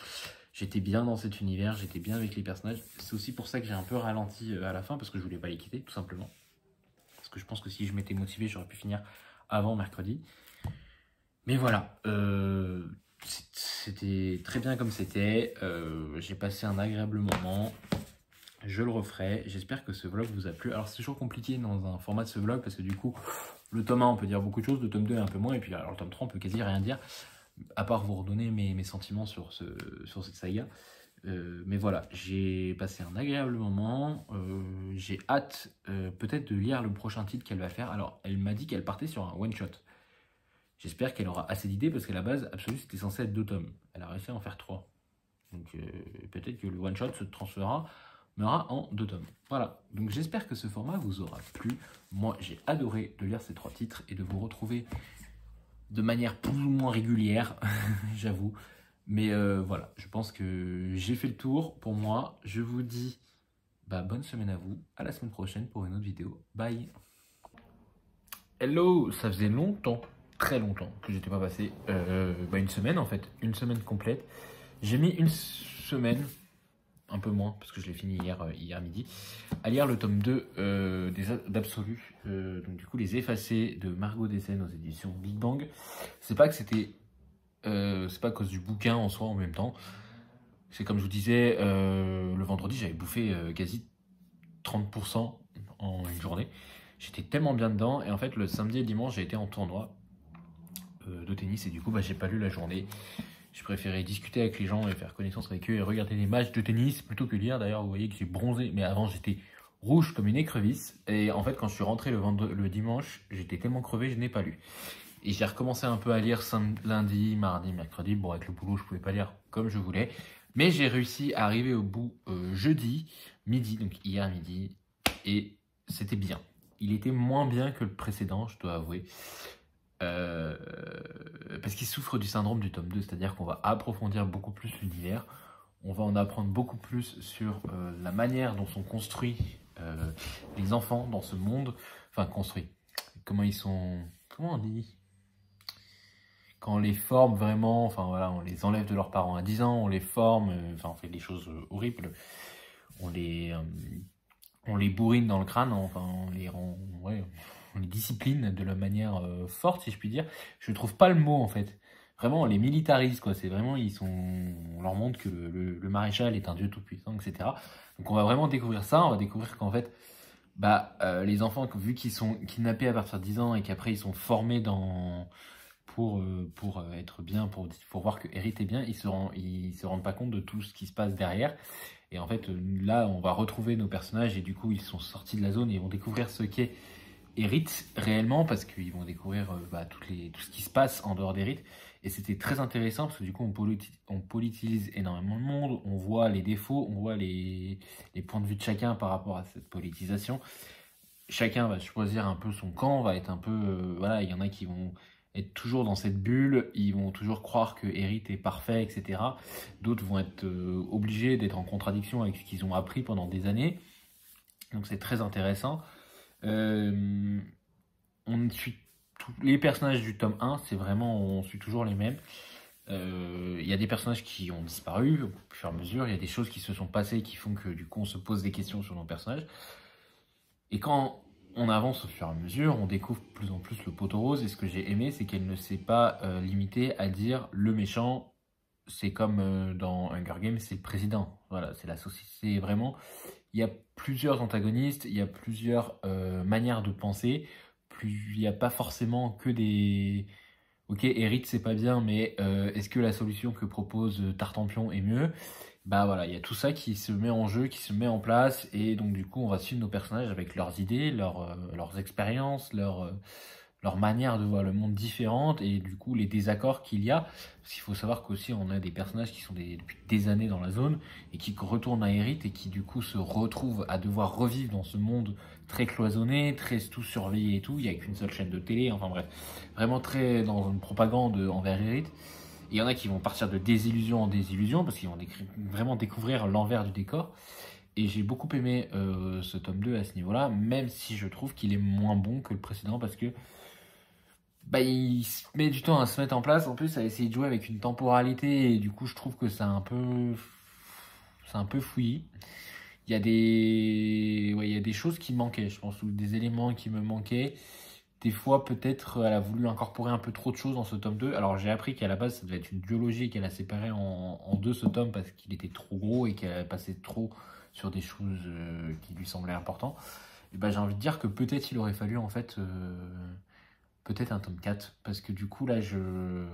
j'étais bien dans cet univers, j'étais bien avec les personnages. C'est aussi pour ça que j'ai un peu ralenti à la fin, parce que je voulais pas les quitter, tout simplement. Parce que je pense que si je m'étais motivé, j'aurais pu finir avant mercredi. Mais voilà, c'était très bien comme c'était. J'ai passé un agréable moment. je le referai. J'espère que ce vlog vous a plu. Alors c'est toujours compliqué dans un format de ce vlog parce que du coup, le tome 1 on peut dire beaucoup de choses, le tome 2 un peu moins, et puis alors le tome 3 on peut quasi rien dire, à part vous redonner mes sentiments sur cette saga. Mais voilà, j'ai passé un agréable moment, j'ai hâte peut-être de lire le prochain titre qu'elle va faire. Alors elle m'a dit qu'elle partait sur un one shot. J'espère qu'elle aura assez d'idées parce qu'à la base, absolue c'était censé être 2 tomes. Elle a réussi à en faire 3. Donc peut-être que le one shot se transférera en 2 tomes. Voilà, donc j'espère que ce format vous aura plu. Moi j'ai adoré de lire ces 3 titres et de vous retrouver de manière plus ou moins régulière, j'avoue. Mais voilà, je pense que j'ai fait le tour pour moi. Je vous dis bonne semaine à vous, à la semaine prochaine pour une autre vidéo. Bye. Hello, ça faisait longtemps, très longtemps que j'étais pas passé, une semaine en fait, une semaine complète. J'ai mis une semaine, un peu moins, parce que je l'ai fini hier midi, à lire le tome 2 d'Absolu, donc du coup les effacés de Margot Dessen aux éditions Big Bang. C'est pas que c'était, c'est pas à cause du bouquin en soi en même temps, c'est comme je vous disais, le vendredi j'avais bouffé quasi 30% en une journée. J'étais tellement bien dedans, et en fait le samedi et le dimanche j'ai été en tournoi de tennis, et du coup j'ai pas lu la journée. Je préférais discuter avec les gens et faire connaissance avec eux et regarder des matchs de tennis plutôt que lire. D'ailleurs, vous voyez que j'ai bronzé, mais avant j'étais rouge comme une écrevisse. Et en fait, quand je suis rentré le dimanche, j'étais tellement crevé, je n'ai pas lu. Et j'ai recommencé un peu à lire lundi, mardi, mercredi. Bon, avec le boulot, je pouvais pas lire comme je voulais. Mais j'ai réussi à arriver au bout jeudi, midi, donc hier midi. Et c'était bien. Il était moins bien que le précédent, je dois avouer. Parce qu'il souffre du syndrome du tome 2, c'est-à-dire qu'on va approfondir beaucoup plus l'univers, on va en apprendre beaucoup plus sur la manière dont sont construits les enfants dans ce monde, enfin construits, comment ils sont, comment on dit, quand on les forme vraiment, enfin voilà, on les enlève de leurs parents à 10 ans, on les forme, enfin on fait des choses horribles, on les bourrine dans le crâne, enfin on les rend, ouais, on les discipline de la manière forte, si je puis dire. Je trouve pas le mot en fait. Vraiment, on les militarise, quoi. C'est vraiment, on leur montre que le maréchal est un dieu tout puissant, etc. Donc on va vraiment découvrir ça. On va découvrir qu'en fait, les enfants, vu qu'ils sont kidnappés à partir de 10 ans et qu'après ils sont formés pour être bien, pour voir que Eric est bien, ils se rendent pas compte de tout ce qui se passe derrière. Et en fait, là, on va retrouver nos personnages et du coup, ils sont sortis de la zone et ils vont découvrir ce qu'est Hérite réellement, parce qu'ils vont découvrir tout ce qui se passe en dehors d'Hérite. Et c'était très intéressant parce que du coup on politise énormément le monde, on voit les défauts, on voit les points de vue de chacun par rapport à cette politisation. Chacun va choisir un peu son camp, va être un peu, voilà, il y en a qui vont être toujours dans cette bulle, ils vont toujours croire que Hérite est parfait, etc. D'autres vont être obligés d'être en contradiction avec ce qu'ils ont appris pendant des années. Donc c'est très intéressant. On suit tous les personnages du tome 1, c'est vraiment, on suit toujours les mêmes. Il y a des personnages qui ont disparu au fur et à mesure, il y a des choses qui se sont passées qui font que du coup on se pose des questions sur nos personnages. Et quand on avance au fur et à mesure, on découvre de plus en plus le poteau rose, et ce que j'ai aimé, c'est qu'elle ne s'est pas limitée à dire le méchant, c'est comme dans Hunger Games, c'est le président. Voilà, c'est la société, vraiment. Il y a plusieurs antagonistes, il y a plusieurs manières de penser. Il n'y a pas forcément que des... Ok, Eric c'est pas bien, mais est-ce que la solution que propose Tartampion est mieux? Voilà, il y a tout ça qui se met en jeu, qui se met en place, et donc du coup on va suivre nos personnages avec leurs idées, leurs expériences, leur manière de voir le monde différente, et du coup les désaccords qu'il y a, parce qu'il faut savoir qu'aussi on a des personnages qui sont depuis des années dans la zone et qui retournent à Hérite et qui du coup se retrouvent à devoir revivre dans ce monde très cloisonné, très tout surveillé et tout, il n'y a qu'une seule chaîne de télé, enfin bref, vraiment très dans une propagande envers Hérite. Il y en a qui vont partir de désillusion en désillusion parce qu'ils vont vraiment découvrir l'envers du décor. Et j'ai beaucoup aimé ce tome 2 à ce niveau-là, même si je trouve qu'il est moins bon que le précédent parce que il met du temps à se mettre en place, en plus à essayer de jouer avec une temporalité, et du coup je trouve que c'est un peu fouillis. Il y a des choses qui manquaient, je pense, ou des éléments qui me manquaient. Des fois, peut-être, elle a voulu incorporer un peu trop de choses dans ce tome 2. Alors, j'ai appris qu'à la base, ça devait être une duologie, qu'elle a séparé en deux ce tome parce qu'il était trop gros et qu'elle passait trop sur des choses qui lui semblaient importantes. Et ben, j'ai envie de dire que peut-être il aurait fallu en fait peut-être un tome 4, parce que du coup là ce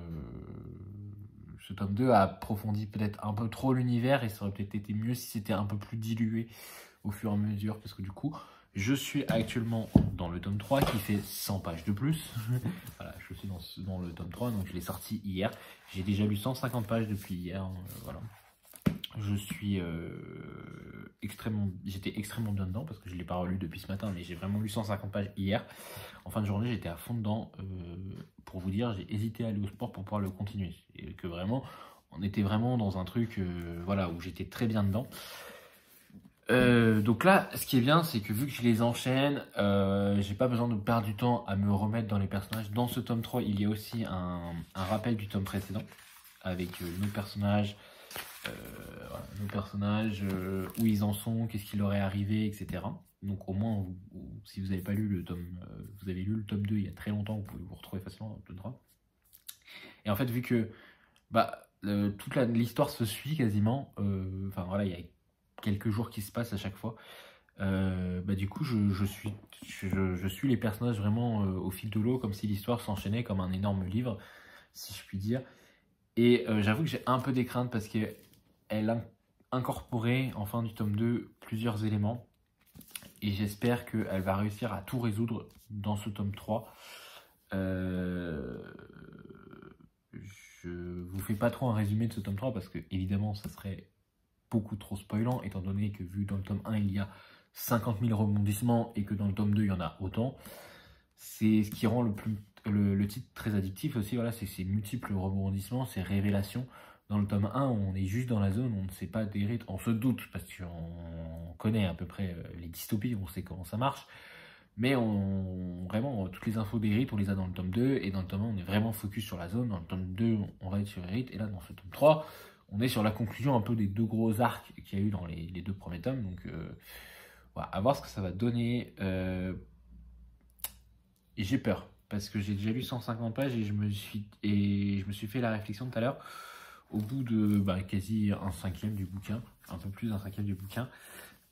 tome 2 a approfondi peut-être un peu trop l'univers et ça aurait peut-être été mieux si c'était un peu plus dilué au fur et à mesure, parce que du coup je suis actuellement dans le tome 3 qui fait 100 pages de plus. Voilà, je suis dans le tome 3, donc je l'ai sorti hier. J'ai déjà lu 150 pages depuis hier, voilà. Je suis j'étais extrêmement bien dedans parce que je ne l'ai pas relu depuis ce matin, mais j'ai vraiment lu 150 pages hier. En fin de journée, j'étais à fond dedans. Pour vous dire, j'ai hésité à aller au sport pour pouvoir le continuer. Et que vraiment, on était vraiment dans un truc voilà, où j'étais très bien dedans. Donc là, ce qui est bien, c'est que vu que je les enchaîne, j'ai pas besoin de perdre du temps à me remettre dans les personnages. Dans ce tome 3, il y a aussi un rappel du tome précédent avec nos personnages. Voilà, nos personnages, où ils en sont, qu'est-ce qui leur est arrivé, etc. Donc au moins, si vous n'avez pas lu le tome, vous avez lu le tome 2 il y a très longtemps, vous pouvez vous retrouver facilement dans le tome 3. Et en fait, vu que toute l'histoire se suit quasiment, enfin voilà, il y a quelques jours qui se passent à chaque fois, du coup je suis les personnages vraiment au fil de l'eau, comme si l'histoire s'enchaînait comme un énorme livre, si je puis dire. Et j'avoue que j'ai un peu des craintes parce que elle a incorporé en fin du tome 2 plusieurs éléments et j'espère qu'elle va réussir à tout résoudre dans ce tome 3. Je vous fais pas trop un résumé de ce tome 3 parce que évidemment ça serait beaucoup trop spoilant étant donné que vu dans le tome 1 il y a 50 000 rebondissements et que dans le tome 2 il y en a autant. C'est ce qui rend le titre très addictif aussi, voilà, c'est ces multiples rebondissements, ces révélations. Dans le tome 1, on est juste dans la zone, on ne sait pas des rites, on se doute, parce qu'on connaît à peu près les dystopies, on sait comment ça marche, mais vraiment, toutes les infos des rites, on les a dans le tome 2, et dans le tome 1, on est vraiment focus sur la zone, dans le tome 2, on va être sur les rites, et là, dans ce tome 3, on est sur la conclusion un peu des deux gros arcs qu'il y a eu dans les deux premiers tomes, donc voilà, à voir ce que ça va donner. Et j'ai peur, parce que j'ai déjà lu 150 pages et je me suis fait la réflexion tout à l'heure, au bout de quasi un cinquième du bouquin, un peu plus d'un cinquième du bouquin,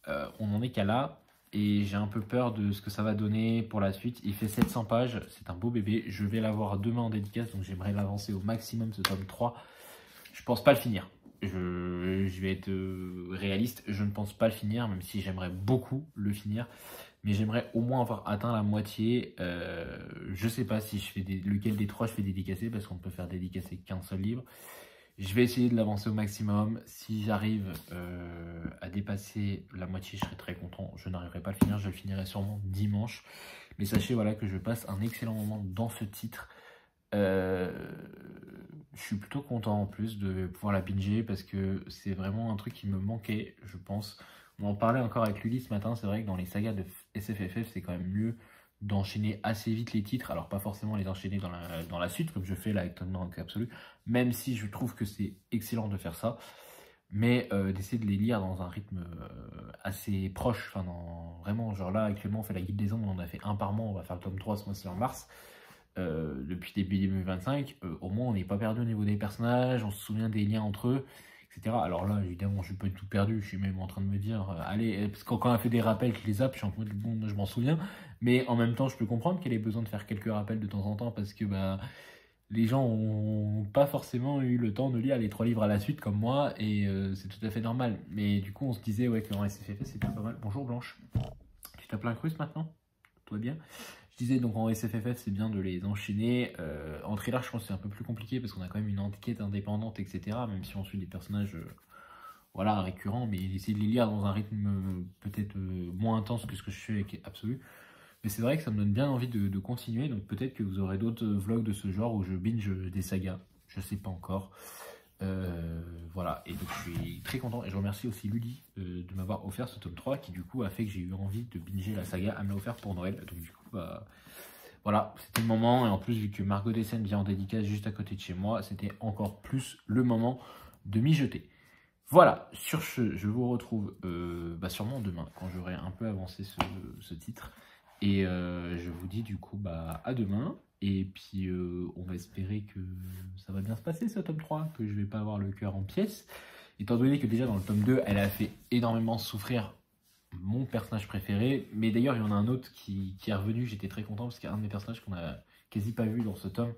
on en est qu'à là, et j'ai un peu peur de ce que ça va donner pour la suite. Il fait 700 pages, c'est un beau bébé, je vais l'avoir demain en dédicace, donc j'aimerais l'avancer au maximum ce tome 3. Je pense pas le finir, je vais être réaliste, je ne pense pas le finir, même si j'aimerais beaucoup le finir. Mais j'aimerais au moins avoir atteint la moitié. Je sais pas si je fais lequel des trois je fais dédicacer, parce qu'on ne peut faire dédicacer qu'un seul livre. Je vais essayer de l'avancer au maximum. Si j'arrive à dépasser la moitié, je serai très content. Je n'arriverai pas à le finir, je le finirai sûrement dimanche. Mais sachez voilà, que je passe un excellent moment dans ce titre. Je suis plutôt content en plus de pouvoir la binger, parce que c'est vraiment un truc qui me manquait, je pense. On en parlait encore avec Lully ce matin, c'est vrai que dans les sagas de SFFF, c'est quand même mieux d'enchaîner assez vite les titres, alors pas forcément les enchaîner dans la suite, comme je fais là avec Tonnerre Absolu, même si je trouve que c'est excellent de faire ça, mais d'essayer de les lire dans un rythme assez proche, enfin vraiment, genre là actuellement on fait la Guilde des Ombres, on en a fait un par mois, on va faire le tome 3 ce mois-ci en mars, depuis début 2025, au moins on n'est pas perdu au niveau des personnages, on se souvient des liens entre eux, etc. Alors là, évidemment, je suis pas du tout perdu, je suis même en train de me dire, allez, parce que quand on a fait des rappels, je les zappe, je suis en mode, bon, je m'en souviens, mais en même temps, je peux comprendre qu'elle ait besoin de faire quelques rappels de temps en temps, parce que les gens ont pas forcément eu le temps de lire les 3 livres à la suite, comme moi, et c'est tout à fait normal. Mais du coup, on se disait, ouais, qu'en SFFF, c'était pas mal. Bonjour Blanche, tu tapes l'incruste maintenant? Tout va bien? Je disais donc en SFFF c'est bien de les enchaîner. En thriller je pense que c'est un peu plus compliqué parce qu'on a quand même une enquête indépendante, etc. Même si on suit des personnages voilà, récurrents, mais essayer de les lire dans un rythme peut-être moins intense que ce que je fais avec Absolu. Mais c'est vrai que ça me donne bien envie de continuer, donc peut-être que vous aurez d'autres vlogs de ce genre où je binge des sagas, je sais pas encore. Voilà, et donc je suis très content et je remercie aussi Lully de m'avoir offert ce tome 3 qui du coup a fait que j'ai eu envie de binger la saga. Elle me l'a offert pour Noël, donc du coup voilà, c'était le moment, et en plus vu que Margot Dessen vient en dédicace juste à côté de chez moi, c'était encore plus le moment de m'y jeter. Voilà, sur ce, je vous retrouve sûrement demain quand j'aurai un peu avancé ce titre, et je vous dis du coup à demain. Et puis, on va espérer que ça va bien se passer, ce tome 3, que je vais pas avoir le cœur en pièces. étant donné que déjà dans le tome 2, elle a fait énormément souffrir mon personnage préféré. Mais d'ailleurs, il y en a un autre qui est revenu, j'étais très content, parce qu'il y a un de mes personnages qu'on a quasi pas vu dans ce tome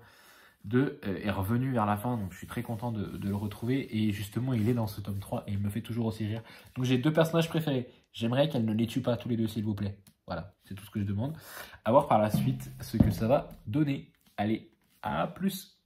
2 est revenu vers la fin, donc je suis très content de le retrouver. Et justement, il est dans ce tome 3 et il me fait toujours aussi rire. Donc j'ai 2 personnages préférés. J'aimerais qu'elle ne les tue pas tous les deux, s'il vous plaît. Voilà, c'est tout ce que je demande. À voir par la suite ce que ça va donner. Allez, à plus!